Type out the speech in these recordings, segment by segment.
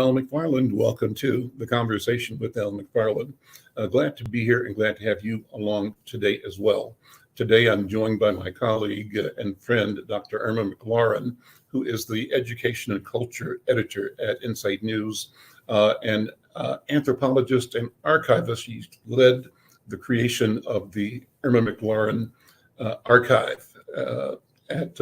Al McFarlane. Welcome to the Conversation with Al McFarlane. Glad to be here and glad to have you along today as well. Today, I'm joined by my colleague and friend, Dr. Irma McLaurin, who is the Education and Culture Editor at Insight News and anthropologist and archivist. She led the creation of the Irma McLaurin Archive at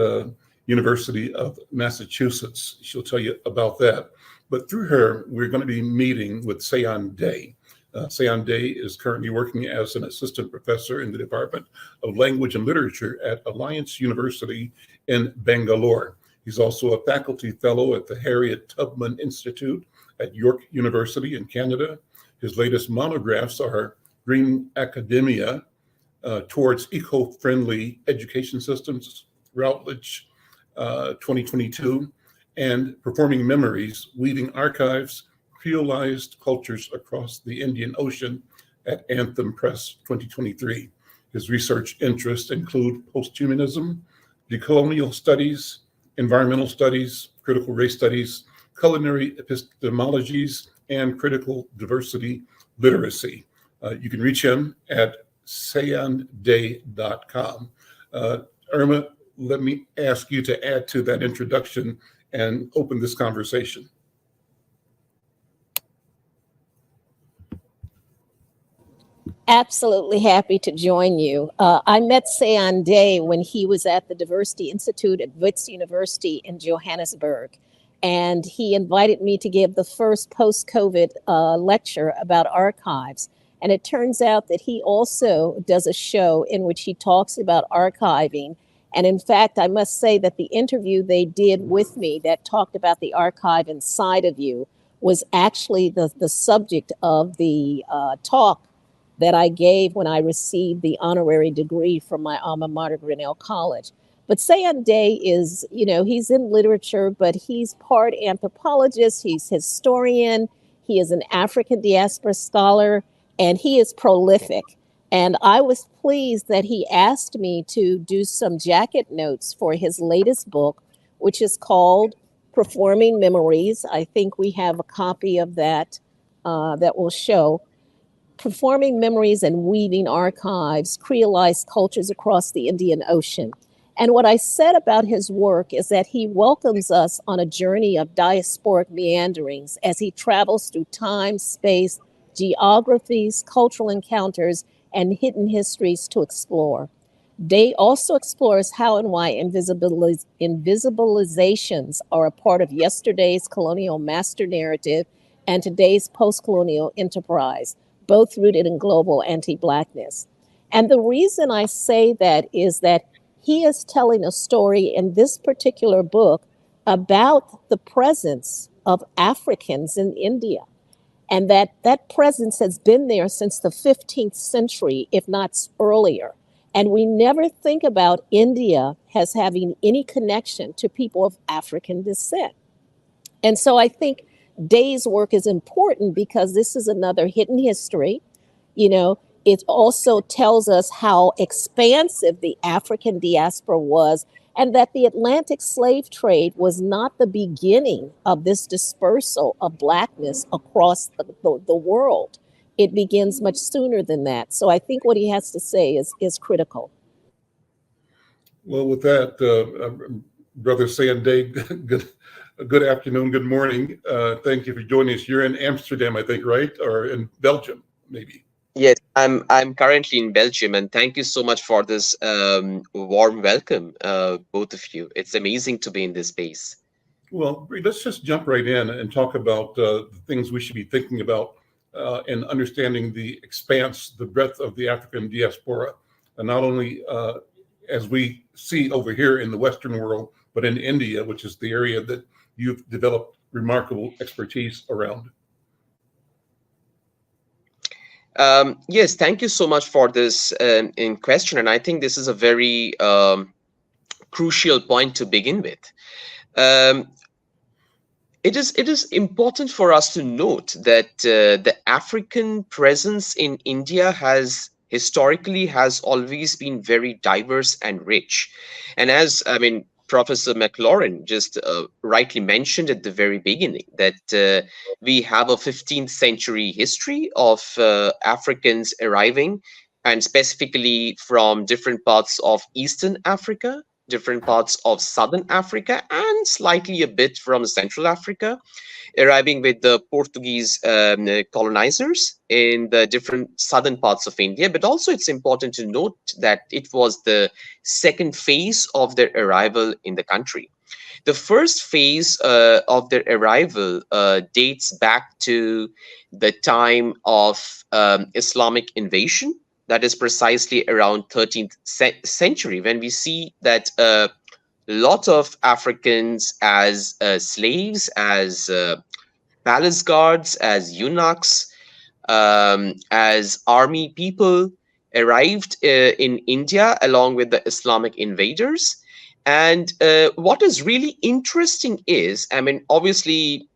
University of Massachusetts. She'll tell you about that. But through her, we're going to be meeting with Sayan Dey. Sayan Dey is currently working as an assistant professor in the Department of Language and Literature at Alliance University in Bangalore. He's also a faculty fellow at the Harriet Tubman Institute at York University in Canada. His latest monographs are Green Academia Towards Eco-Friendly Education Systems, Routledge 2022, and Performing Memories, Weaving Archives, Creolized Cultures Across the Indian Ocean at Anthem Press 2023. His research interests include posthumanism, decolonial studies, environmental studies, critical race studies, culinary epistemologies, and critical diversity literacy. You can reach him at sayandey.com. Irma, let me ask you to add to that introduction and open this conversation. Absolutely happy to join you. I met Sayan Dey when he was at the Diversity Institute at Wits University in Johannesburg. And he invited me to give the first post-COVID lecture about archives. And it turns out that he also does a show in which he talks about archiving. And in fact, I must say that the interview they did with me that talked about the archive inside of you was actually the subject of the talk that I gave when I received the honorary degree from my alma mater, Grinnell College. But Sayan Dey is, he's in literature, but he's part anthropologist, he's historian, he is an African diaspora scholar, and he is prolific. And I was pleased that he asked me to do some jacket notes for his latest book, which is called Performing Memories. I think we have a copy of that that will show. Performing Memories and Weaving Archives, Creolized Cultures Across the Indian Ocean. And what I said about his work is that he welcomes us on a journey of diasporic meanderings as he travels through time, space, geographies, cultural encounters, and hidden histories to explore. Dey also explores how and why invisibilizations are a part of yesterday's colonial master narrative and today's post-colonial enterprise, both rooted in global anti-Blackness. And the reason I say that is that he is telling a story in this particular book about the presence of Africans in India. And that presence has been there since the 15th century, if not earlier. And we never think about India as having any connection to people of African descent. And so I think Dey's work is important because this is another hidden history. It also tells us how expansive the African diaspora was, and that the Atlantic slave trade was not the beginning of this dispersal of Blackness across the world. It begins much sooner than that. So I think what he has to say is critical. Well, with that, Brother Sayan Dey, good afternoon, good morning. Thank you for joining us. You're in Amsterdam, I think, right? Or in Belgium, maybe. Yes, I'm currently in Belgium, and thank you so much for this warm welcome, both of you. It's amazing to be in this space. Well, let's just jump right in and talk about the things we should be thinking about in understanding the expanse, the breadth of the African diaspora, and not only as we see over here in the Western world, but in India, which is the area that you've developed remarkable expertise around. Yes, thank you so much for this in question. And I think this is a very crucial point to begin with. It is important for us to note that the African presence in India historically has always been very diverse and rich. And Professor McFarlane just rightly mentioned at the very beginning, that we have a 15th century history of Africans arriving, and specifically from different parts of Eastern Africa, different parts of Southern Africa, and slightly a bit from Central Africa, arriving with the Portuguese colonizers in the different southern parts of India. But also it's important to note that it was the second phase of their arrival in the country. The first phase of their arrival dates back to the time of Islamic invasion. That is precisely around 13th century, when we see that lot of Africans as slaves, as palace guards, as eunuchs, as army people arrived in India along with the Islamic invaders. And what is really interesting is, I mean, obviously,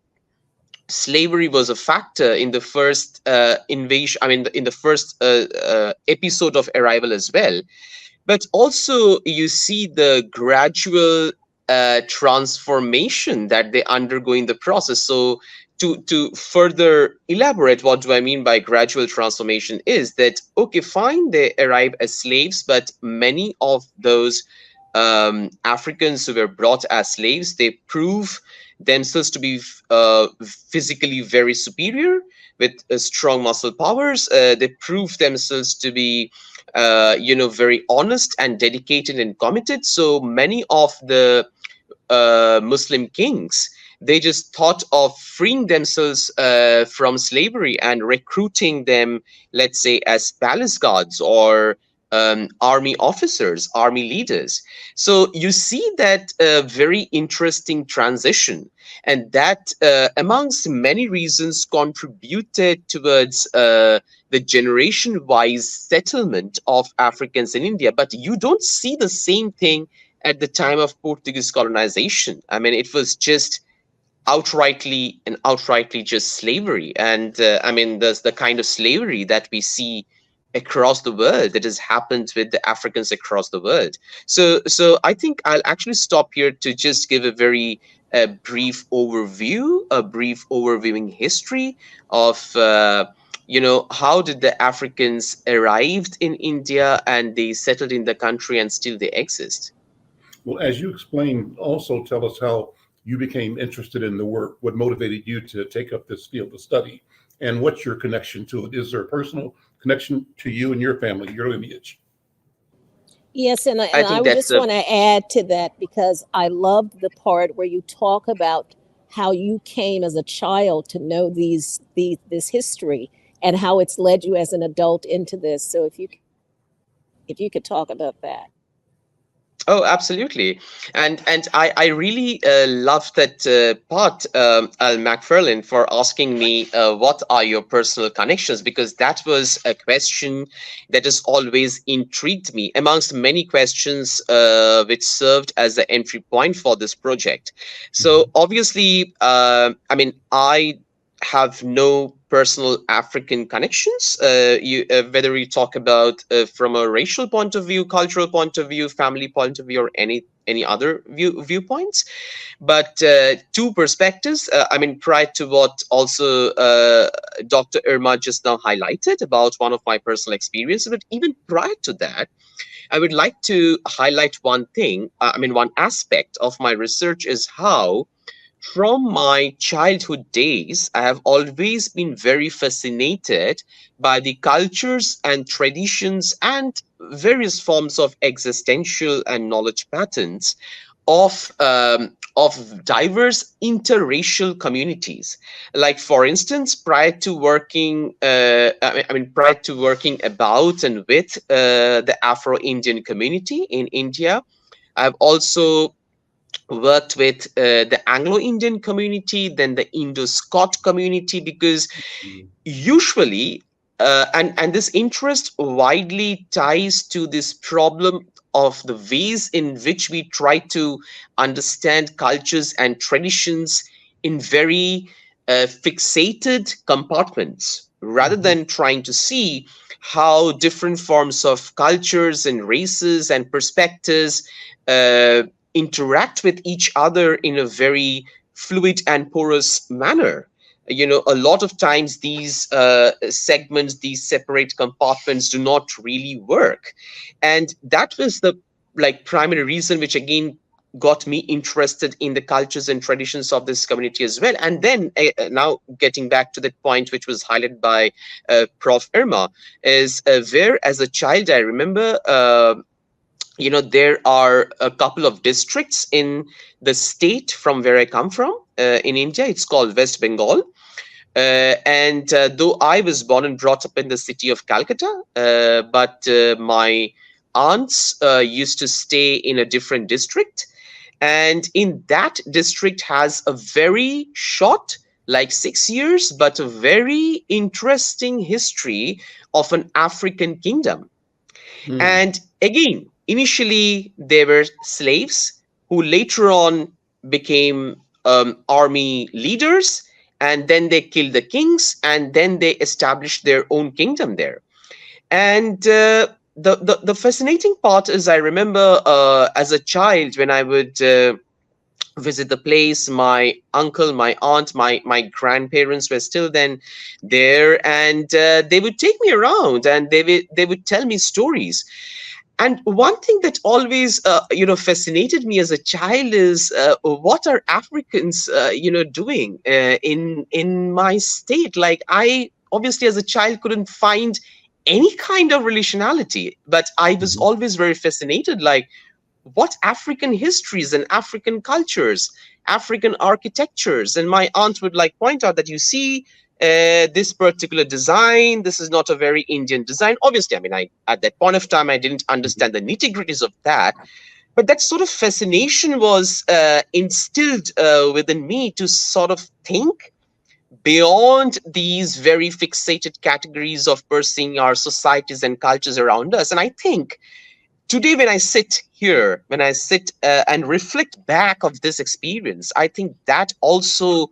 slavery was a factor in the first invasion, I mean, in the first episode of arrival as well. But also you see the gradual transformation that they undergo in the process. So to further elaborate, what do I mean by gradual transformation is that, okay, fine, they arrive as slaves, but many of those Africans who were brought as slaves, they prove themselves to be physically very superior with strong muscle powers. They prove themselves to be very honest and dedicated and committed. So many of the Muslim kings, they just thought of freeing themselves from slavery and recruiting them, let's say, as palace guards or army officers, army leaders. So you see that very interesting transition, and that amongst many reasons contributed towards the generation-wise settlement of Africans in India. But you don't see the same thing at the time of Portuguese colonization. I mean, it was just outrightly just slavery. And I mean, there's the kind of slavery that we see across the world that has happened with the Africans across the world. So I think I'll actually stop here to just give a very brief overviewing history of how did the Africans arrived in India and they settled in the country and still they exist. Well, as you explained, also tell us how you became interested in the work, what motivated you to take up this field of study, and what's your connection to it? Is there a personal connection to you and your family, your lineage? Yes, and I just want to add to that, because I loved the part where you talk about how you came as a child to know this history and how it's led you as an adult into this. So if you could talk about that. Oh, absolutely. And I really love that part, Al McFarlane, for asking me what are your personal connections, because that was a question that has always intrigued me amongst many questions which served as the entry point for this project. So obviously, I mean, I have no personal African connections, whether you talk about from a racial point of view, cultural point of view, family point of view, or any other viewpoints. But two perspectives, I mean, prior to what also Dr. Irma just now highlighted about one of my personal experiences, but even prior to that, I would like to highlight one thing. I mean, one aspect of my research is how from my childhood days, I have always been very fascinated by the cultures and traditions and various forms of existential and knowledge patterns of diverse interracial communities. Like, for instance, prior to working about and with the Afro-Indian community in India, I've also worked with the Anglo-Indian community, then the Indo-Scot community, because usually, and this interest widely ties to this problem of the ways in which we try to understand cultures and traditions in very fixated compartments, rather than trying to see how different forms of cultures and races and perspectives interact with each other in a very fluid and porous manner. A lot of times these segments, these separate compartments do not really work. And that was the primary reason which again got me interested in the cultures and traditions of this community as well. And then now getting back to that point which was highlighted by Prof. Irma, is where as a child I remember there are a couple of districts in the state from where I come from in India. It's called West Bengal. And though I was born and brought up in the city of Calcutta, but my aunts used to stay in a different district. And in that district has a very short, like 6 years, but a very interesting history of an African kingdom. And again, initially they were slaves who later on became army leaders, and then they killed the kings, and then they established their own kingdom there. And the fascinating part is I remember as a child when I would visit the place, my uncle, my aunt, my grandparents were still then there, and they would take me around and they would tell me stories. And one thing that always fascinated me as a child is what are Africans doing in my state. Like, I obviously as a child couldn't find any kind of relationality, but I was always very fascinated, like, what African histories and African cultures, African architectures. And my aunt would point out that, you see, this particular design, this is not a very Indian design. Obviously, I mean, at that point of time, I didn't understand the nitty-gritties of that. But that sort of fascination was instilled within me to sort of think beyond these very fixated categories of perceiving our societies and cultures around us. And I think today, when I sit here, and reflect back of this experience, I think that also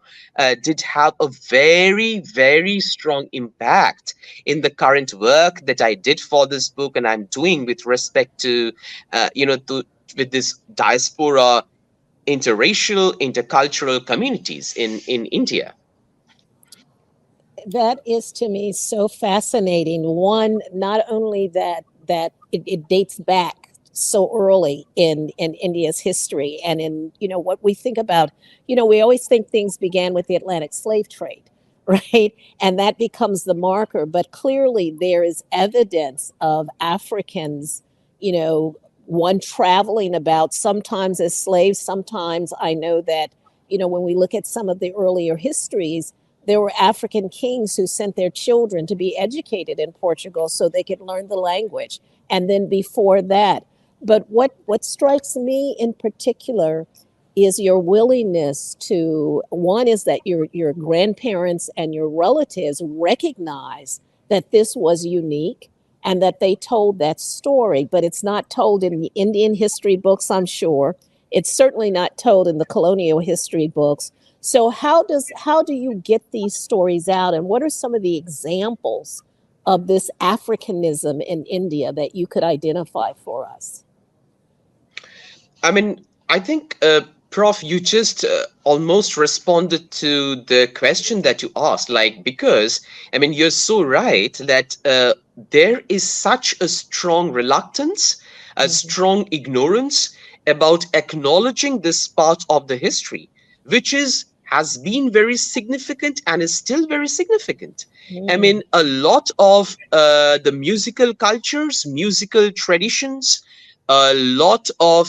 did have a very, very strong impact in the current work that I did for this book and I'm doing with respect to, with this diaspora, interracial, intercultural communities in India. That is to me so fascinating. One, not only that it dates back so early in India's history and in what we think about, we always think things began with the Atlantic slave trade, right? And that becomes the marker. But clearly there is evidence of Africans, one traveling about, sometimes as slaves, sometimes I know that, when we look at some of the earlier histories, there were African kings who sent their children to be educated in Portugal so they could learn the language. And then before that. But what strikes me in particular is your willingness to, one is that your grandparents and your relatives recognize that this was unique and that they told that story, but it's not told in the Indian history books, I'm sure. It's certainly not told in the colonial history books. So how do you get these stories out, and what are some of the examples of this Africanism in India that you could identify for us? I mean, I think, Prof, you just almost responded to the question that you asked, because, I mean, you're so right that there is such a strong reluctance, a strong ignorance about acknowledging this part of the history, which has been very significant and is still very significant. I mean, a lot of the musical cultures, musical traditions, a lot of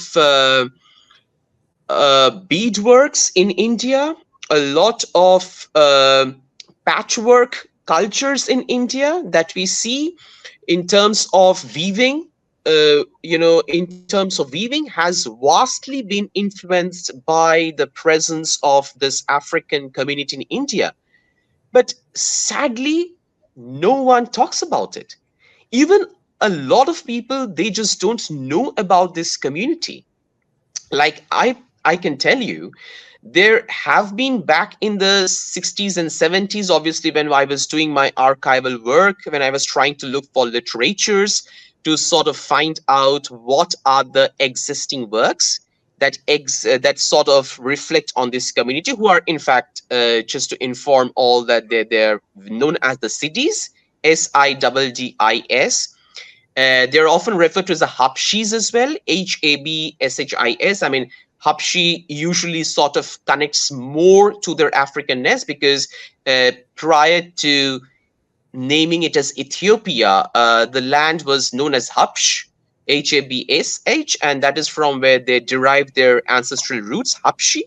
beadworks in India, a lot of patchwork cultures in India that we see in terms of weaving, has vastly been influenced by the presence of this African community in India. But sadly, no one talks about it. Even a lot of people, they just don't know about this community. I can tell you, there have been back in the 60s and 70s, obviously, when I was doing my archival work, when I was trying to look for literatures to sort of find out what are the existing works that sort of reflect on this community, who are in fact, just to inform all, that they're known as the Siddis, Siddis. They're often referred to as the Habshis as well, Habshis. I mean, Habshi usually sort of connects more to their Africanness, because prior to naming it as Ethiopia, the land was known as Habsh, Habsh, and that is from where they derived their ancestral roots, Habshi.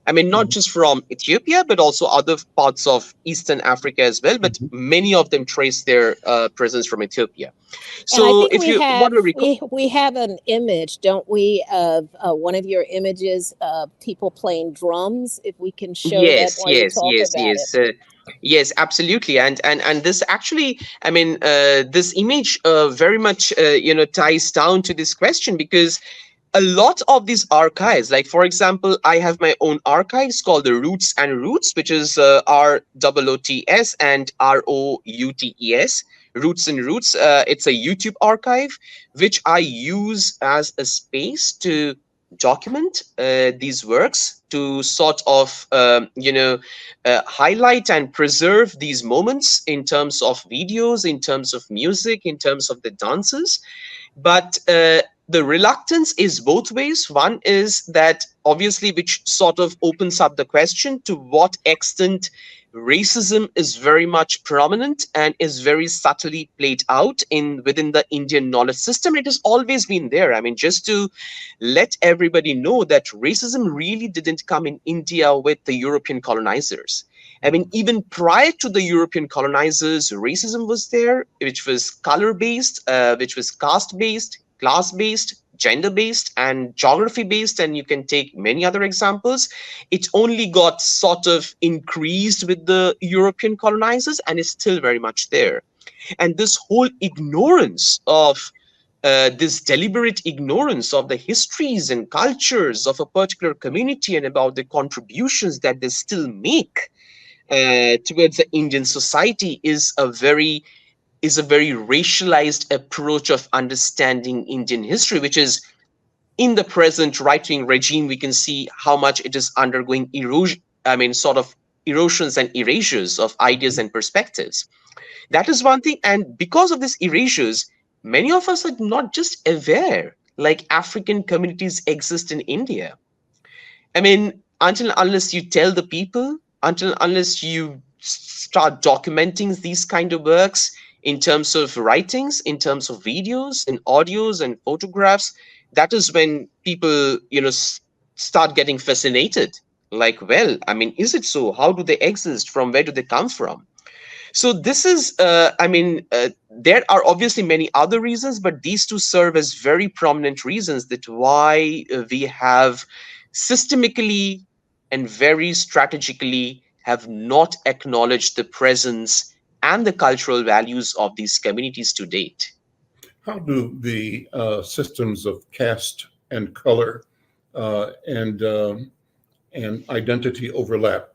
I mean, not just from Ethiopia, but also other parts of Eastern Africa as well. But many of them trace their presence from Ethiopia. And I So, think if you want to recall, we have an image, don't we, of one of your images of people playing drums. If we can show that yes, while you yes, talk yes, about yes, it. yes, absolutely, and this actually, I mean, this image very much ties down to this question, because a lot of these archives, like for example, I have my own archives called the Roots and Roots, which is ROOTS and ROUTES, Roots and Roots. It's a YouTube archive which I use as a space to document these works, to sort of highlight and preserve these moments in terms of videos, in terms of music, in terms of the dances. But the reluctance is both ways. One is that, obviously, which sort of opens up the question to what extent racism is very much prominent and is very subtly played out within the Indian knowledge system. It has always been there. I mean, just to let everybody know that racism really didn't come in India with the European colonizers. I mean, even prior to the European colonizers, racism was there, which was color-based, which was caste-based, class-based, gender-based, and geography-based, and you can take many other examples. It only got sort of increased with the European colonizers and is still very much there. And this whole ignorance of this deliberate ignorance of the histories and cultures of a particular community and about the contributions that they still make towards the Indian society is a very racialized approach of understanding Indian history, which is, in the present right-wing regime, we can see how much it is undergoing erosion. I mean, sort of erosions and erasures of ideas and perspectives. That is one thing. And because of these erasures, many of us are not just aware like African communities exist in India. I mean, until unless you tell the people, until unless you start documenting these kind of works in terms of writings, in terms of videos and audios and photographs, that is when people, start getting fascinated. Like, well, I mean, is it so? How do they exist? From where do they come from? So this is, there are obviously many other reasons, but these two serve as very prominent reasons that why we have systemically and very strategically have not acknowledged the presence and the cultural values of these communities to date. How do the systems of caste and color and identity overlap?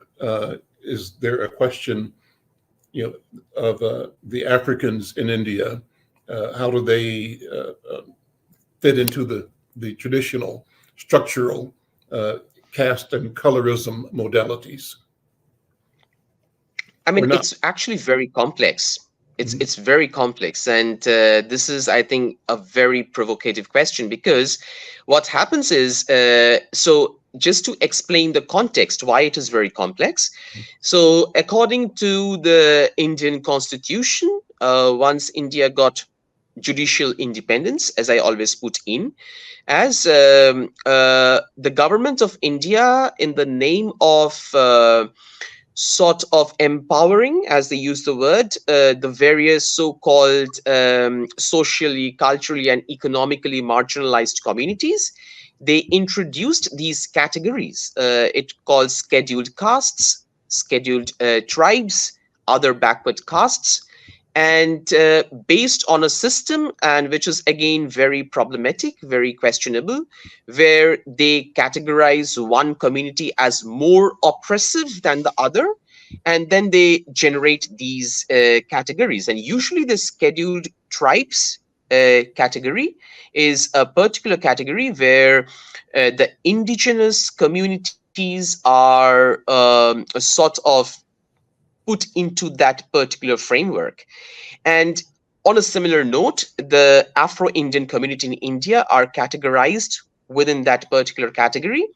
Is there a question, of the Africans in India? How do they fit into the traditional structural caste and colorism modalities? I mean, it's actually very complex. It's very complex, and this is, I think, a very provocative question, because what happens is, so just to explain the context why it is very complex. So according to the Indian Constitution, once India got judicial independence, as I always put in, as the government of India, in the name of sort of empowering, as they use the word, the various so-called socially, culturally, and economically marginalized communities, they introduced these categories. It called scheduled castes, scheduled tribes, other backward castes, and based on a system, and which is again very problematic, very questionable, where they categorize one community as more oppressive than the other, and then they generate these categories. And usually the scheduled tribes category is a particular category where the indigenous communities are a sort of put into that particular framework. And on a similar note, the Afro-Indian community in India are categorized within that particular category.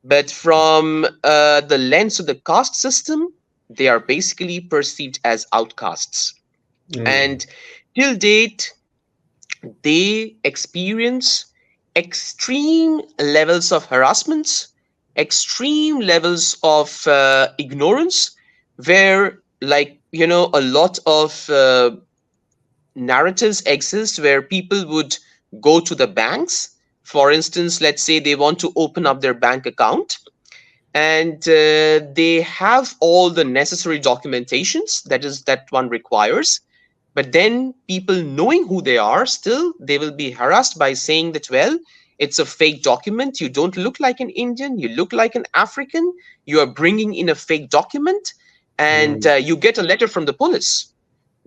But from the lens of the caste system, they are basically perceived as outcasts. Mm. And till date, they experience extreme levels of harassment, extreme levels of ignorance, where, like, a lot of narratives exist where people would go to the banks. For instance, let's say they want to open up their bank account, and they have all the necessary documentations that one requires. But then people, knowing who they are, still they will be harassed by saying that, well, it's a fake document, you don't look like an Indian, you look like an African, you are bringing in a fake document. And Mm. you get a letter from the police.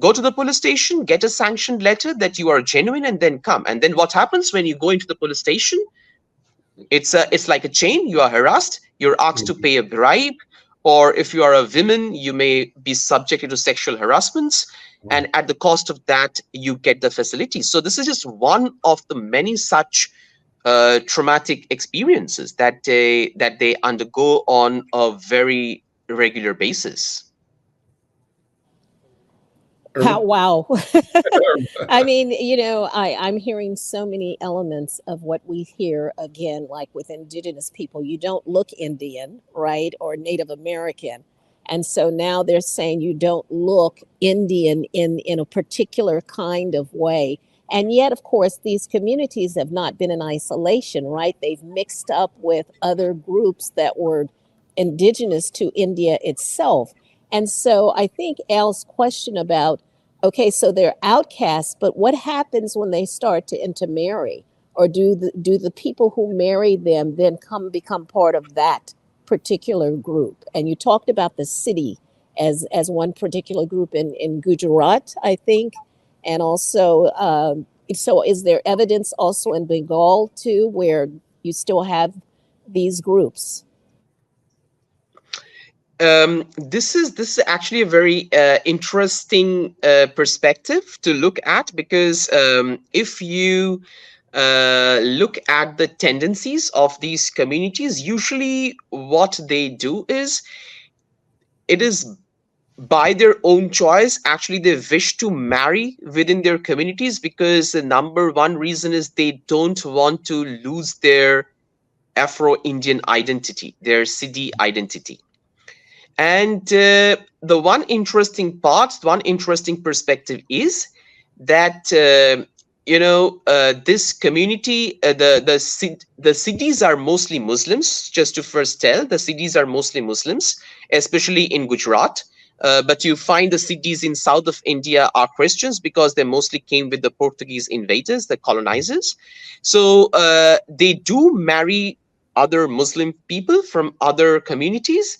Go to the police station, get a sanctioned letter that you are genuine, and then come. And then what happens when you go into the police station? It's like a chain. You are harassed, you're asked to Mm. pay a bribe, or if you are a woman, you may be subjected to sexual harassments, Wow. and at the cost of that, you get the facilities. So this is just one of the many such traumatic experiences that they undergo on a very regular basis. Irma? Wow. I mean, I'm hearing so many elements of what we hear again, like with indigenous people. You don't look Indian, right? Or Native American. And so now they're saying you don't look Indian in a particular kind of way. And yet, of course, these communities have not been in isolation, right? They've mixed up with other groups that were indigenous to India itself. And so I think Al's question about, okay, so they're outcasts, but what happens when they start to intermarry? Or do the people who marry them then become part of that particular group? And you talked about the city as one particular group in Gujarat, I think. And also, so is there evidence also in Bengal too, where you still have these groups? This is actually a very interesting perspective to look at, because if you look at the tendencies of these communities, usually what they do is, it is by their own choice. Actually, they wish to marry within their communities, because the number one reason is they don't want to lose their Afro-Indian identity, their Siddhi identity. And one interesting perspective is that this community, the cities are mostly Muslims. Just to first tell, the cities are mostly Muslims, especially in Gujarat. But you find the cities in south of India are Christians, because they mostly came with the Portuguese invaders, the colonizers. So they do marry other Muslim people from other communities,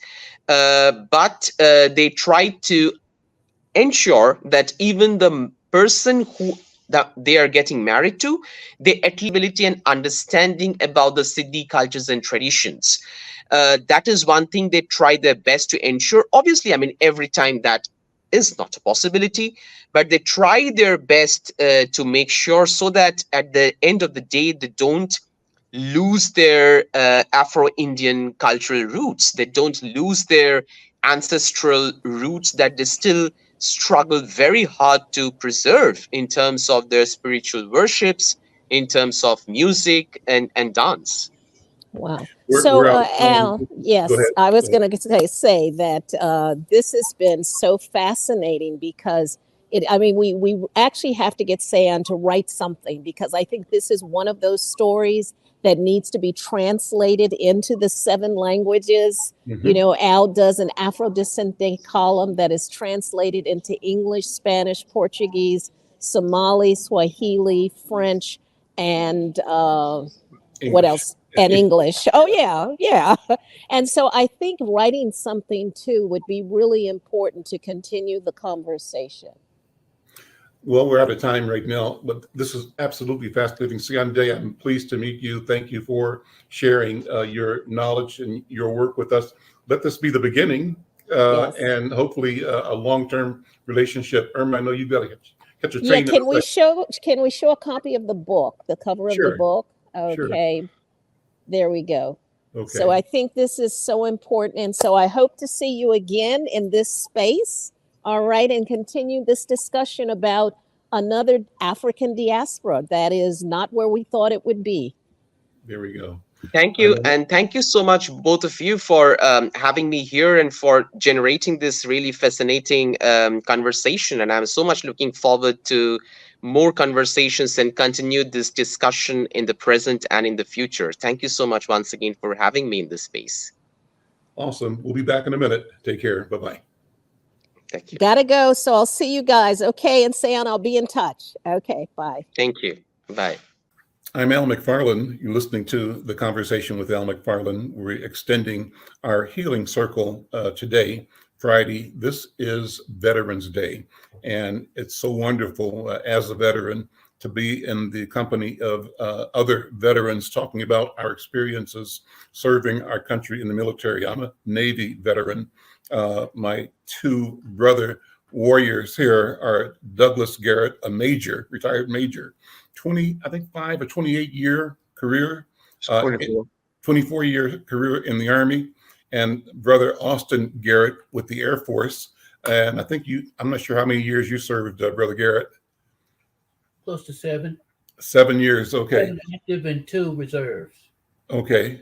but they try to ensure that even the person who that they are getting married to, they at least ability and understanding about the Siddhi cultures and traditions. That is one thing they try their best to ensure. Obviously, I mean, every time that is not a possibility, but they try their best to make sure, so that at the end of the day, they don't lose their Afro-Indian cultural roots. They don't lose their ancestral roots that they still struggle very hard to preserve in terms of their spiritual worships, in terms of music and dance. Wow. We're So, out of time. Al, Go ahead. yes, I was going to say that this has been so fascinating because I mean, we actually have to get Sayan to write something, because I think this is one of those stories that needs to be translated into the 7 languages. Mhm. Al does an Afro Descendente column that is translated into English, Spanish, Portuguese, Somali, Swahili, French, and what English. else? And English. Oh, yeah, yeah. And so I think writing something too would be really important to continue the conversation. Well, we're out of time right now, but this is absolutely fascinating. Sayan Dey, I'm pleased to meet you. Thank you for sharing your knowledge and your work with us. Let this be the beginning Yes. and hopefully a long-term relationship. Irma, I know you've got to catch a Yeah, train in a second. can we show a copy of the book, the cover of the Sure, book? sure. Okay, there we go. So Okay. I think this is so important. And so I hope to see you again in this space. All right. And continue this discussion about another African diaspora that is not where we thought it would be. There we go. Thank I you. know. And thank you so much, both of you, for having me here and for generating this really fascinating conversation. And I'm so much looking forward to more conversations and continue this discussion in the present and in the future. Thank you so much once again for having me in this space. Awesome. We'll be back in a minute. Take care. Bye-bye. Thank you. Gotta go. So I'll see you guys. Okay. And Sayan, I'll be in touch. Okay. Bye. Thank you. Bye. I'm Al McFarlane. You're listening to the Conversation with Al McFarlane. We're extending our healing circle today, Friday. This is Veterans Day, and it's so wonderful as a veteran to be in the company of other veterans talking about our experiences serving our country in the military. I'm a Navy veteran. My two brother warriors here are Douglas Garrett, a major, retired major, 20, I think 5 or 28-year career, uh, 24-year career in the Army, and brother Austin Garrett with the Air Force. And I think I'm not sure how many years you served, Brother Garrett. Close to 7. 7 years, okay. 7 active and 2 reserves. Okay.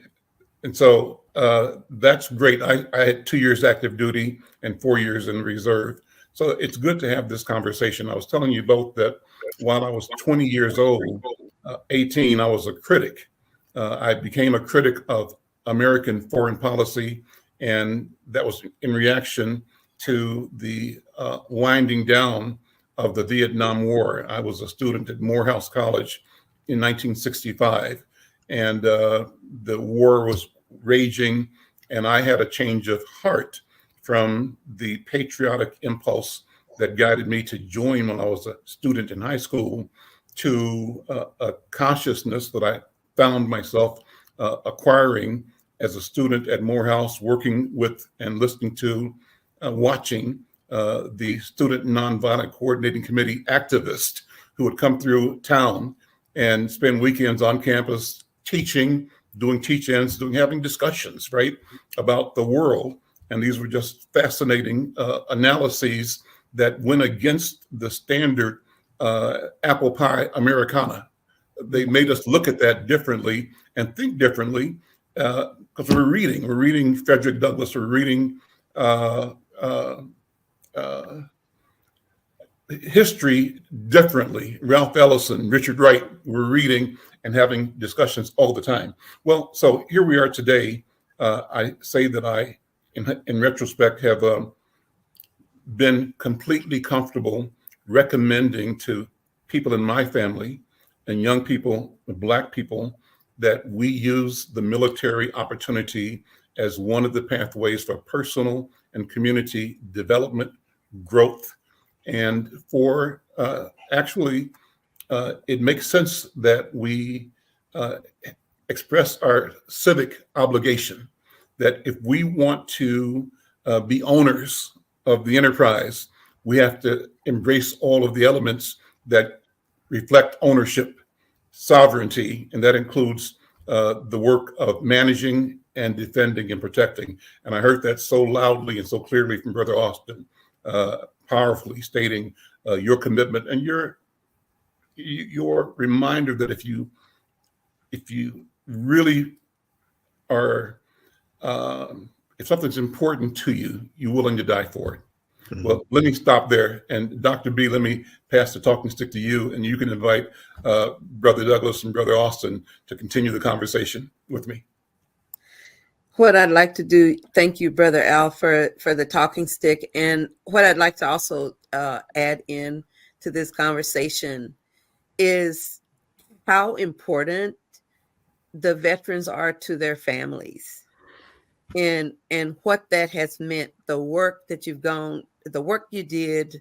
And so that's great. I had 2 years active duty and 4 years in reserve. So it's good to have this conversation. I was telling you both that while I was 20 years old, 18, I was a critic. I became a critic of American foreign policy, and that was in reaction to the winding down of the Vietnam War. I was a student at Morehouse College in 1965, and the war was raging, and I had a change of heart from the patriotic impulse that guided me to join when I was a student in high school to a consciousness that I found myself acquiring as a student at Morehouse, working with and listening to, watching the Student Nonviolent Coordinating Committee activists who would come through town and spend weekends on campus teaching, doing teach-ins, having discussions, right, about the world. And these were just fascinating analyses that went against the standard apple pie Americana. They made us look at that differently and think differently because we're reading Frederick Douglass, we're reading history differently. Ralph Ellison, Richard Wright, we're reading and having discussions all the time. Well, so here we are today. I say that I, in retrospect, have been completely comfortable recommending to people in my family and young people, Black people, that we use the military opportunity as one of the pathways for personal and community development, growth, and for actually, it makes sense that we express our civic obligation, that if we want to be owners of the enterprise, we have to embrace all of the elements that reflect ownership, sovereignty, and that includes the work of managing and defending and protecting. And I heard that so loudly and so clearly from Brother Austin, powerfully stating your commitment and your reminder that if you really are, if something's important to you, you're willing to die for it. Mm-hmm. Well, let me stop there. And Dr. B, let me pass the talking stick to you, and you can invite Brother Douglas and Brother Austin to continue the conversation with me. What I'd like to do, thank you, Brother Al, for the talking stick. And what I'd like to also add in to this conversation is how important the veterans are to their families, and what that has meant, the work that you've gone, the work you did,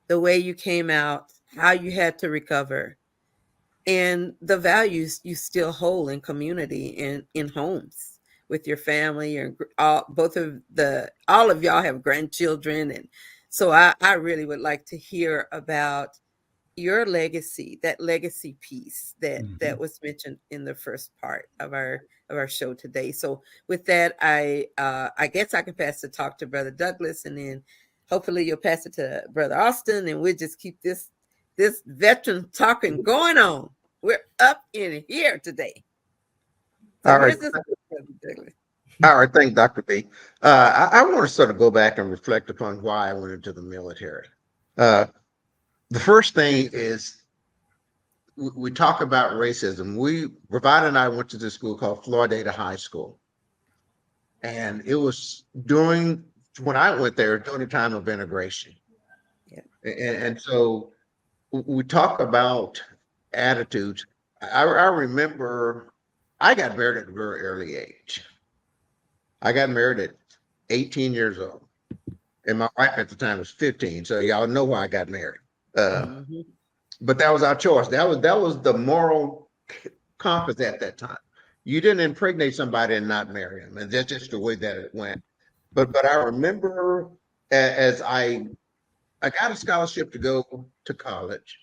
the way you came out, how you had to recover, and the values you still hold in community and in homes with your family. Or all of y'all have grandchildren, and so I really would like to hear about your legacy, that legacy piece that was mentioned in the first part of our show today. So with that, I guess I can pass the talk to Brother Douglas, and then hopefully you'll pass it to Brother Austin, and we'll just keep this veteran talking going on. We're up in here today. So All right. here's this, Brother Douglas. All right. Thank Dr. B. I want to sort of go back and reflect upon why I went into the military. The first thing is we talk about racism. Provided and I went to this school called Florida High School. And it was when I went there, during the time of integration. Yeah. And so we talk about attitudes. I remember I got married at a very early age. I got married at 18 years old. And my wife at the time was 15. So y'all know why I got married. But that was our choice. That was the moral compass at that time. You didn't impregnate somebody and not marry them, and that's just the way that it went. But I remember as I got a scholarship to go to college,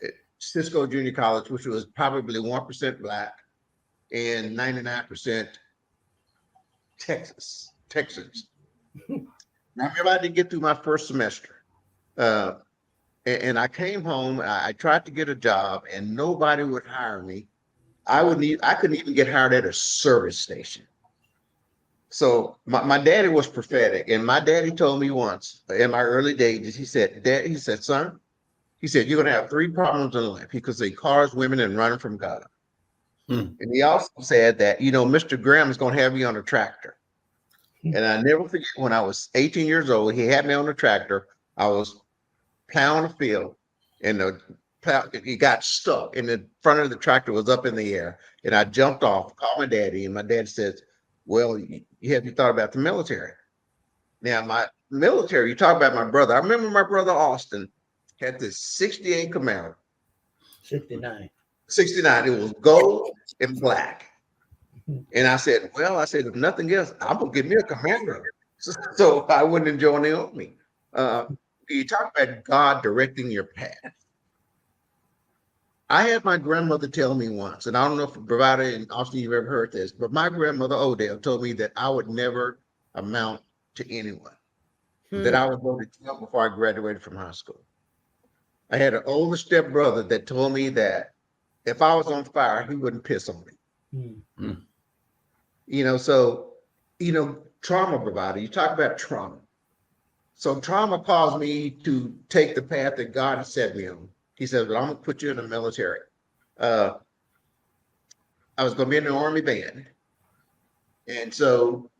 at Cisco Junior College, which was probably 1% Black and 99% Texans. Now, I remember I didn't get through my first semester. And I came home, I tried to get a job, and nobody would hire me. I couldn't even get hired at a service station. So my daddy was prophetic, and my daddy told me once in my early days, he said, son, he said, you're gonna have 3 problems in life. He could say cars, women, and running from God. And he also said that, Mr. Graham is gonna have you on a tractor. And I never forget when I was 18 years old, he had me on the tractor. I was plowing a field, and he got stuck, and the front of the tractor was up in the air, and I jumped off, called my daddy, and my dad says, well, have you thought about the military? Now, my military, you talk about my brother. I remember my brother Austin had this 68 Camaro. 69. 69. It was gold and black. And I said, if nothing else, I'm going to get me a Camaro so I wouldn't enjoy the army. You talk about God directing your path. I had my grandmother tell me once, and I don't know if Provider and Austin you've ever heard this, but my grandmother Odell told me that I would never amount to anyone, that I would go to jail before I graduated from high school. I had an older stepbrother that told me that if I was on fire, he wouldn't piss on me. Trauma Provider, you talk about trauma. So trauma caused me to take the path that God has set me on. He said, well, I'm going to put you in the military. I was going to be in the Army band. And so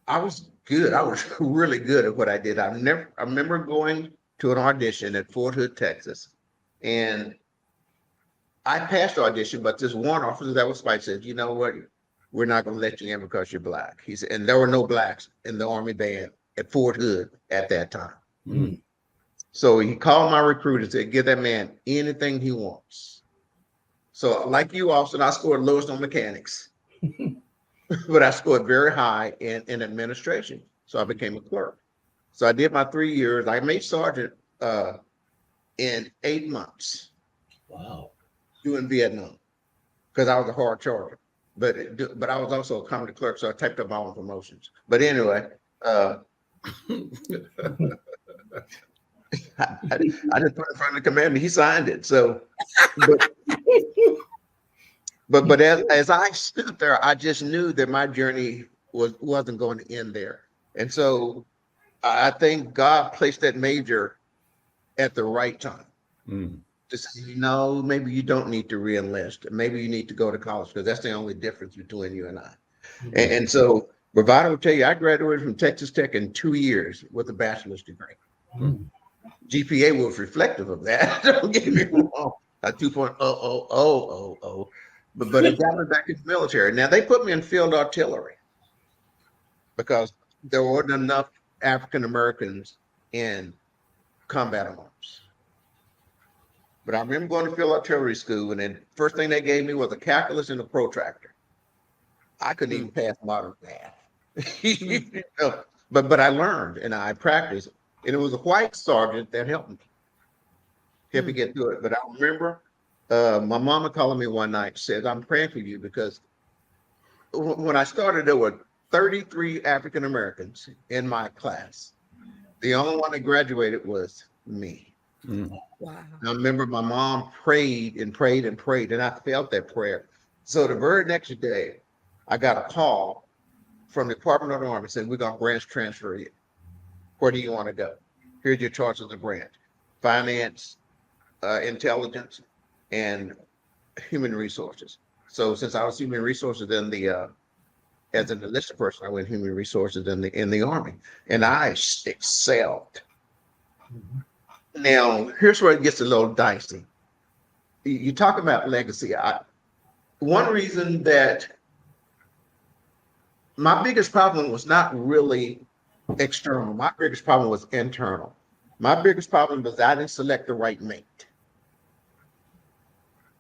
I was good. I was really good at what I did. I remember going to an audition at Fort Hood, Texas. And I passed the audition, but this one officer that was white said, you know what? We're not going to let you in because you're Black. He said, and there were no Blacks in the Army band at Fort Hood at that time. So he called my recruiter and said, give that man anything he wants. So like you, Austin, I scored lowest on mechanics, but I scored very high in administration. So I became a clerk. So I did my 3 years. I made sergeant in 8 months. Wow. Doing Vietnam because I was a hard charger. But I was also a comedy clerk, so I typed up my own promotions. But anyway, I just put it in front of the commander. He signed it. So, but as I stood there, I just knew that my journey wasn't going to end there. And so I think God placed that major at the right time. To say, maybe you don't need to re-enlist. Maybe you need to go to college because that's the only difference between you and I. And so Bravado will tell you, I graduated from Texas Tech in 2 years with a bachelor's degree. GPA was reflective of that. Don't get me wrong. A 2.00000. But it got me back in the military. Now they put me in field artillery because there weren't enough African Americans in combat arms. But I remember going to field artillery school, and then first thing they gave me was a calculus and a protractor. I couldn't even pass modern math. You know, but I learned and I practiced, and it was a white sergeant that helped me get through it. But I remember my mama calling me one night, said, "I'm praying for you," because when I started, there were 33 African Americans in my class. The only one that graduated was me. Wow. And I remember my mom prayed and prayed and prayed, and I felt that prayer. So the very next day, I got a call from the Department of the Army saying, "We're going to branch transfer you. Where do you want to go? Here's your choices of branch: finance, intelligence, and human resources." So since I was human resources in the as an enlisted person, I went human resources in the Army, and I excelled. Now, here's where it gets a little dicey. You talk about legacy. One reason that my biggest problem was not really external. My biggest problem was internal. My biggest problem was I didn't select the right mate.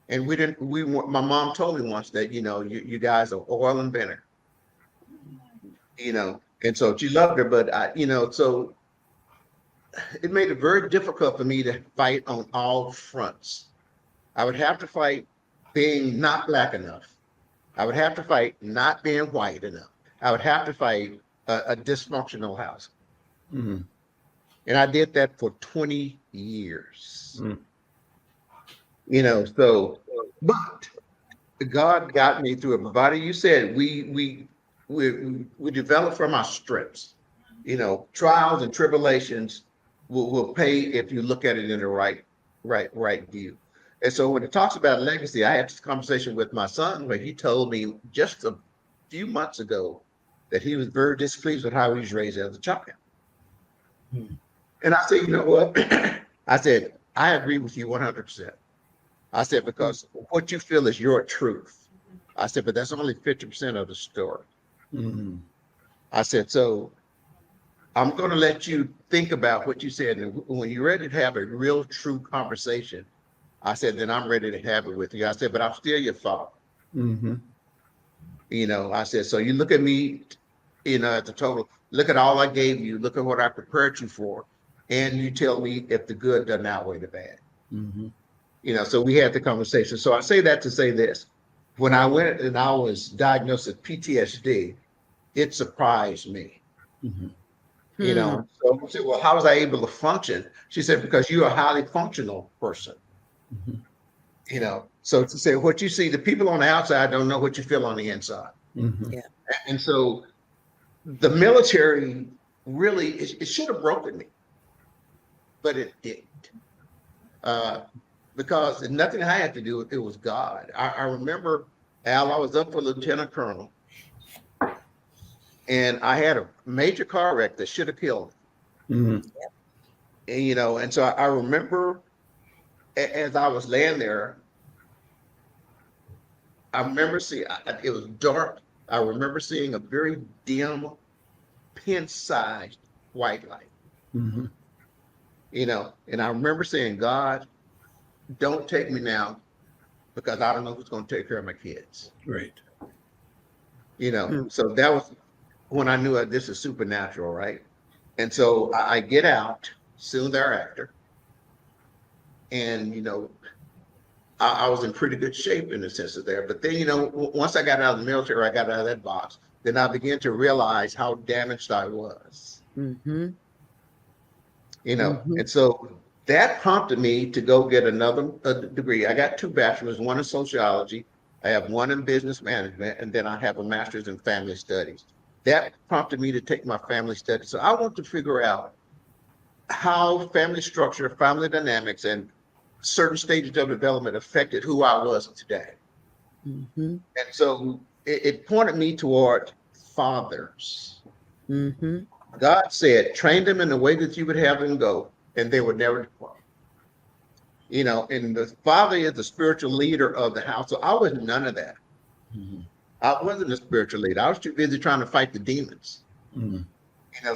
And my mom told me once that, you guys are oil and vinegar, and so she loved her, but so it made it very difficult for me to fight on all fronts. I would have to fight being not Black enough. I would have to fight not being white enough. I would have to fight a dysfunctional house. Mm-hmm. And I did that for 20 years. Mm. But God got me through it. But Bobby, you said we develop from our strengths. Trials and tribulations will pay if you look at it in the right view. And so when it talks about legacy, I had this conversation with my son where he told me just a few months ago that he was very displeased with how he was raised as a child. And I said, "You know what?" I said, "I agree with you 100%. I said, because what you feel is your truth. I said, but that's only 50% of the story. Mm-hmm. I said, so I'm going to let you think about what you said. And when you're ready to have a real, true conversation, I said, then I'm ready to have it with you. I said, but I'm still your father." Mm-hmm. I said, so you look at me, at the total, look at all I gave you, look at what I prepared you for. And you tell me if the good doesn't outweigh the bad. Mm-hmm. So we had the conversation. So I say that to say this. When I went and I was diagnosed with PTSD, it surprised me. Mm-hmm. So I said, well, how was I able to function? She said, because you're a highly functional person. Mm-hmm. So to say what you see, the people on the outside don't know what you feel on the inside. Mm-hmm. Yeah. And so the military really, it should have broken me, but it didn't. Because nothing I had to do, it was God. I remember, Al, I was up for lieutenant colonel, and I had a major car wreck that should have killed me. Mm-hmm. And so I remember as I was laying there, I remember seeing, it was dark. I remember seeing a very dim, pin-sized white light. Mm-hmm. And I remember saying, God, don't take me now, because I don't know who's going to take care of my kids. Right. So that was when I knew this is supernatural, right? And so I get out soon thereafter, and I was in pretty good shape in the sense of there. But then once I got out of the military, I got out of that box. Then I began to realize how damaged I was. Mm-hmm. And so that prompted me to go get another degree. I got 2 bachelors, one in sociology, I have one in business management, and then I have a master's in family studies. That prompted me to take my family studies. So I want to figure out how family structure, family dynamics, and certain stages of development affected who I was today. Mm-hmm. And so it pointed me toward fathers. Mm-hmm. God said, train them in the way that you would have them go, and they would never depart. And the father is the spiritual leader of the house. So I was none of that. Mm-hmm. I wasn't a spiritual leader. I was too busy trying to fight the demons. Mm-hmm.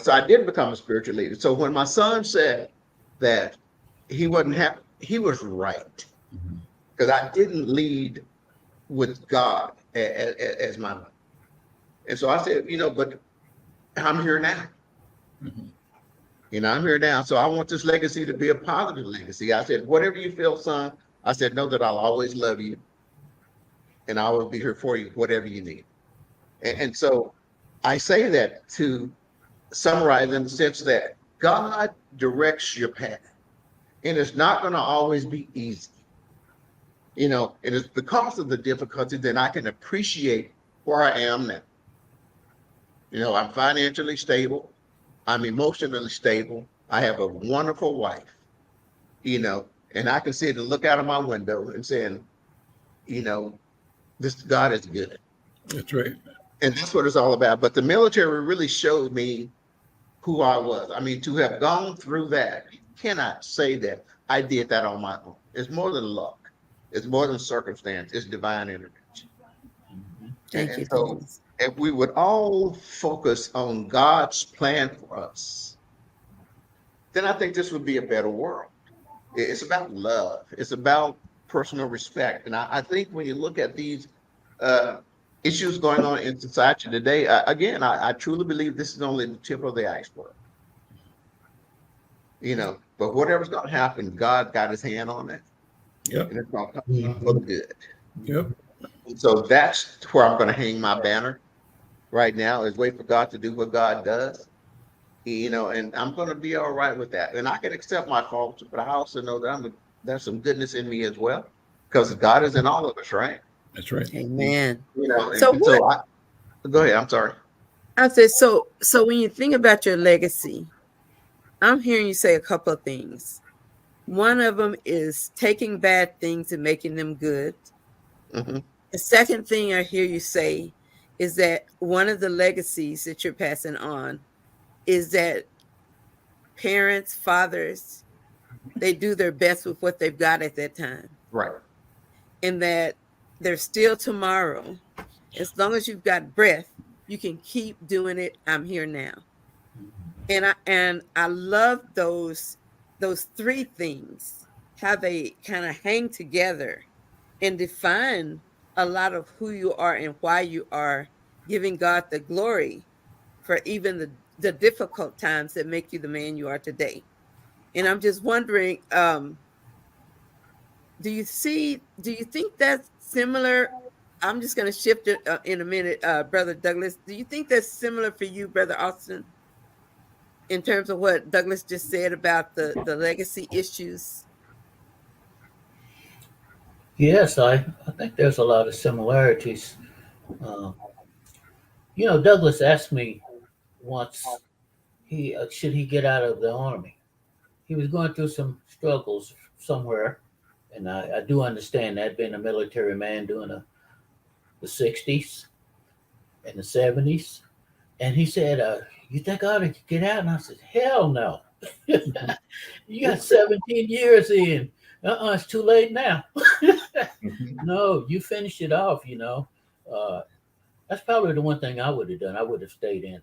So I didn't become a spiritual leader. So when my son said that he wasn't happy, he was right, Mhm. because I didn't lead with God as my, and so I said, but I'm here now. Mhm. I'm here now. So I want this legacy to be a positive legacy. I said, whatever you feel, son, I said, know that I'll always love you and I will be here for you, whatever you need. And so I say that to summarize in the sense that God directs your path, and it's not going to always be easy. And it's because of the difficulty that I can appreciate where I am now. I'm financially stable. I'm emotionally stable. I have a wonderful wife, and I can sit and look out of my window and saying, this God is good. That's right. And that's what it's all about. But the military really showed me who I was. I mean, to have gone through that, you cannot say that I did that on my own. It's more than luck. It's more than circumstance. It's divine intervention. Thank And you, so Denise. if we would all focus on God's plan for us, then I think this would be a better world. It's about love. It's about personal respect. And I think when you look at these uh, issues going on in society today, again, I truly believe this is only the tip of the iceberg. But whatever's going to happen, God got his hand on it, Yep. and it's going to come out for the good. Yep. And so that's where I'm going to hang my banner right now, is wait for God to do what God does. And I'm going to be all right with that. And I can accept my faults, but I also know that there's some goodness in me as well, because God is in all of us, right? That's right. Amen. And So so go ahead. I'm sorry. I said, so when you think about your legacy, I'm hearing you say a couple of things. One of them is taking bad things and making them good. Mhm. The second thing I hear you say is that one of the legacies that you're passing on is that parents, fathers, they do their best with what they've got at that time, Right. and that there's still tomorrow. As long as you've got breath, you can keep doing it. I'm here now. And I love those three things, how they kind of hang together and define a lot of who you are and why you are, giving God the glory for even the difficult times that make you the man you are today. And I'm just wondering, do you think that's similar? I'm just going to shift it in a minute, Brother Douglas. Do you think that's similar for you, Brother Austin, in terms of what Douglas just said about the legacy issues? Yes, I think there's a lot of similarities. Uh, Douglas asked me once he should he get out of the army. He was going through some struggles somewhere, and I do understand that, being a military man during the 60s and the 70s. And he said, "You think I ought to get out?" And I said, "Hell no! You got 17 years in. It's too late now. Mhm. No, you finished it off. That's probably the one thing I would have done. I would have stayed in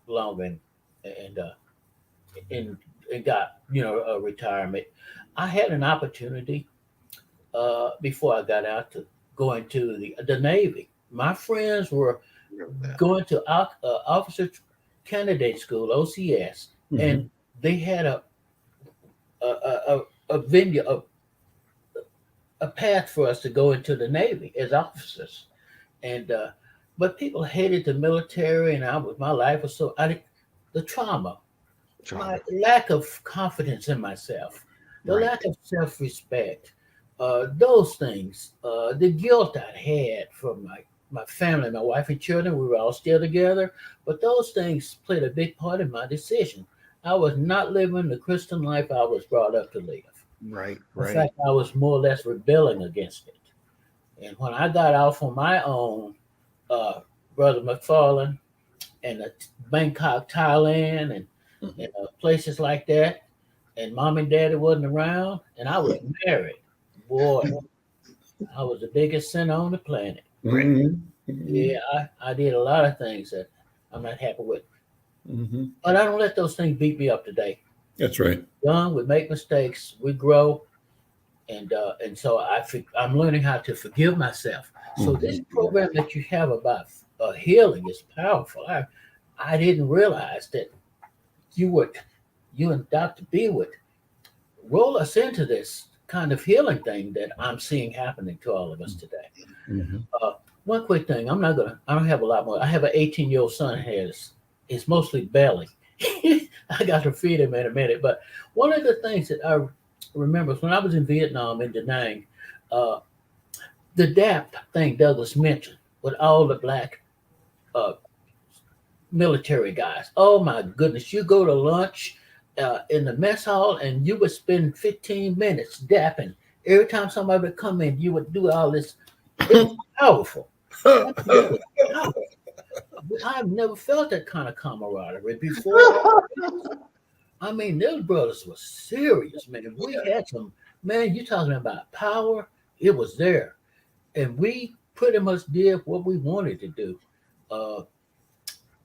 longer and uh, and and got a retirement. I had an opportunity before I got out to go into the Navy. My friends were going to officer candidate school, OCS, Mhm. and they had a venue, a path for us to go into the Navy as officers. And but people hated the military, and my life was the trauma, my lack of confidence in myself, the Right. lack of self-respect, those things, the guilt I had from my family, my wife and children. We were all still together, but those things played a big part in my decision. I was not living the Christian life I was brought up to live. Right. In Right. fact, I was more or less rebelling against it. And when I got off on my own, uh, Brother McFarlane, and Bangkok, Thailand, and places like that, and mom and daddy wasn't around, and I was married, boy, I was the biggest sinner on the planet. Mhm. Yeah, I did a lot of things that I'm not happy with, Mhm. but I don't let those things beat me up today. That's right. Young, we make mistakes, we grow, and so I'm learning how to forgive myself. So this program that you have about healing is powerful. I didn't realize that you and Dr. B would roll us into this kind of healing thing that I'm seeing happening to all of us today. One quick thing, I don't have a lot more. I have an 18-year-old son here. It's mostly belly. I got to feed him in a minute. But one of the things that I remember when I was in Vietnam in Da Nang, the DAP thing Douglas mentioned with all the black military guys. Oh my goodness, you go to lunch in the mess hall and you would spend 15 minutes dapping. Every time somebody would come in, you would do all this. It was powerful. It was powerful. I've never felt that kind of camaraderie before. I mean, those brothers were serious, man. We had some, man, you're talking about power. It was there. And we pretty much did what we wanted to do.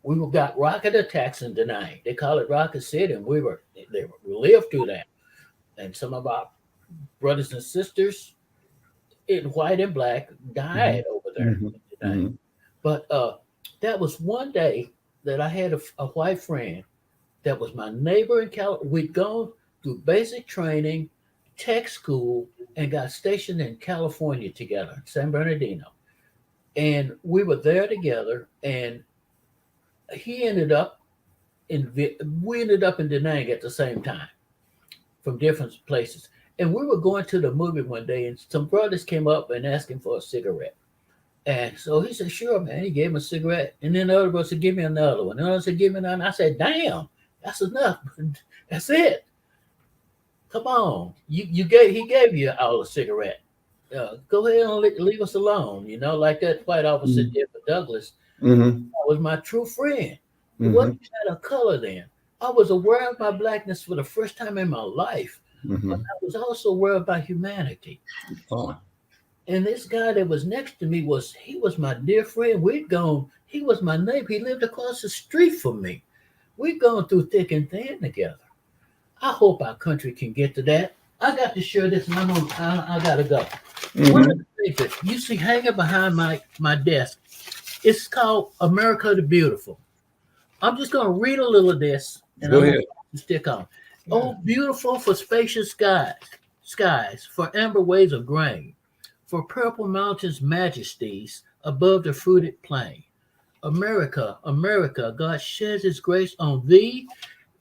We got rocket attacks in Da Nang. They call it Rocket City, and we lived through that. And some of our brothers and sisters in white and black died over there in Da Nang. But that was one day that I had a white friend that was my neighbor in California. We'd gone through basic training, tech school, and got stationed in California together, San Bernardino. And we were there together, and we ended up in Da Nang at the same time from different places. And we were going to the movie one day, and some brothers came up and asked him for a cigarette. And so he said, sure, man. He gave him a cigarette. And then the other brother said, give me another one. And the other said, give me another. I said, damn, that's enough. That's it. Come on. He gave you all a cigarette. Go ahead and leave us alone. You know, like that white officer did for Douglas. That was my true friend. It wasn't a color then. I was aware of my blackness for the first time in my life. But I was also aware of my humanity. And this guy that was next to me was my dear friend. He was my neighbor. He lived across the street from me. We'd gone through thick and thin together. I hope our country can get to that. I got to share this, and I got to go. One of the things that you see hanging behind my desk, it's called America the Beautiful. I'm just going to read a little of this, and I'm going to stick on. Oh, beautiful for spacious skies, for amber waves of grain, for purple mountains' majesties above the fruited plain. America, America, God sheds his grace on thee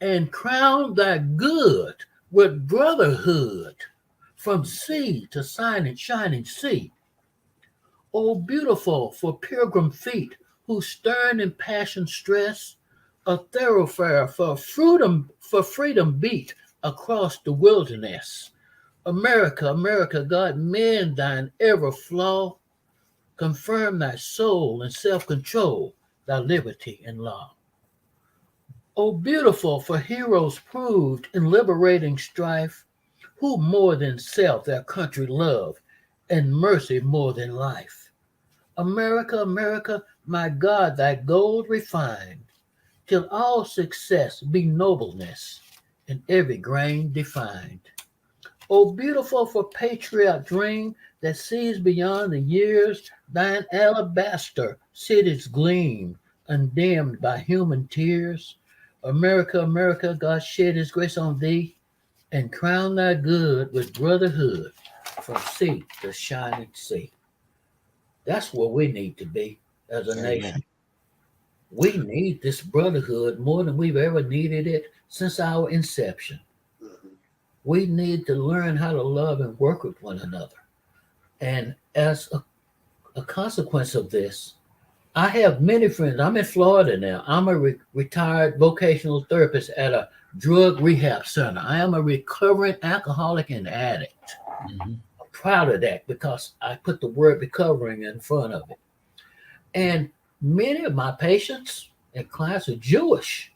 and crown thy good with brotherhood from sea to shining sea. Oh, beautiful for pilgrim feet who stern in passion stress, a thoroughfare for freedom beat across the wilderness. America, America, God, mend thine ever flaw, confirm thy soul and self-control, thy liberty and law. Oh, beautiful for heroes proved in liberating strife, who more than self their country love, and mercy more than life. America, America, my God, thy gold refined, till all success be nobleness, and every grain defined. Oh, beautiful for patriot dream that sees beyond the years, thine alabaster cities gleam, undimmed by human tears. America, America, God shed his grace on thee, and crown thy good with brotherhood from sea to shining sea. That's where we need to be as a nation. We need this brotherhood more than we've ever needed it since our inception. We need to learn how to love and work with one another. And as a consequence of this, I have many friends. I'm in Florida now. I'm a retired vocational therapist at a drug rehab center. I am a recovering alcoholic and addict. I'm proud of that because I put the word recovering in front of it. And many of my patients and clients are Jewish.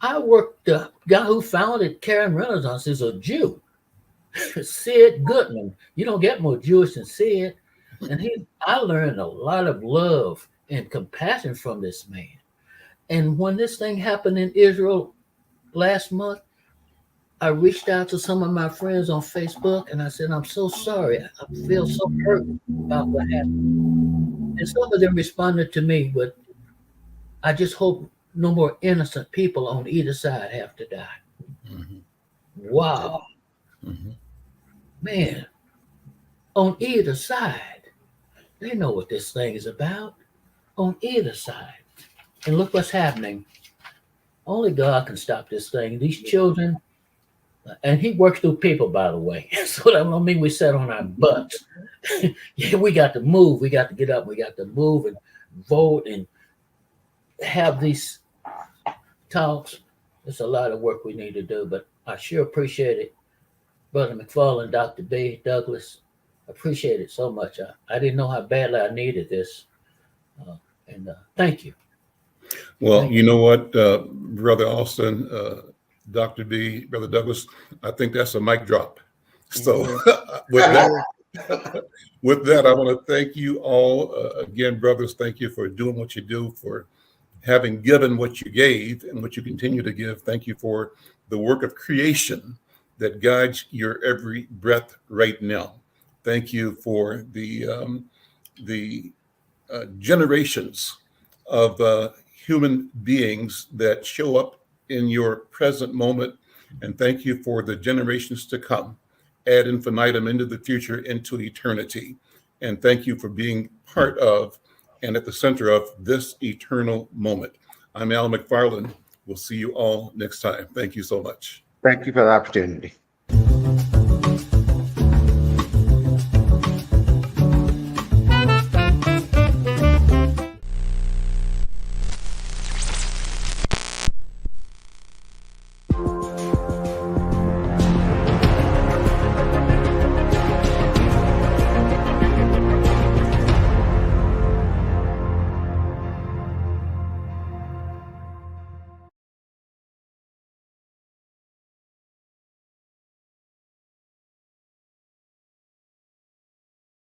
The guy who founded Karen Renaissance is a Jew, Sid Goodman. You don't get more Jewish than Sid. And I learned a lot of love and compassion from this man. And when this thing happened in Israel last month, I reached out to some of my friends on Facebook and I said, I'm so sorry. I feel so hurt about what happened. And some of them responded to me, but I just hope no more innocent people on either side have to die. Mhm. Wow. Mhm. Man, on either side, they know what this thing is about. On either side. And look what's happening. Only God can stop this thing. These children, and he works through people, by the way. So that don't mean we sat on our butts. Yeah, we got to move. We got to get up. We got to move and vote and have these talks. There's a lot of work we need to do, but I sure appreciate it. Brother McFarlane, Dr. B, Douglas, appreciate it so much. I didn't know how badly I needed this. And thank you. Well, Thank you know what, Brother Austin, Dr. B, Brother Douglas, I think that's a mic drop. So with that, I want to thank you all again, brothers. Thank you for doing what you do, for having given what you gave and what you continue to give. Thank you for the work of creation that guides your every breath right now. Thank you for the generations of human beings that show up in your present moment. And thank you for the generations to come, ad infinitum, into the future, into eternity. And thank you for being part of and at the center of this eternal moment. I'm Al McFarlane. We'll see you all next time. Thank you so much. Thank you for the opportunity.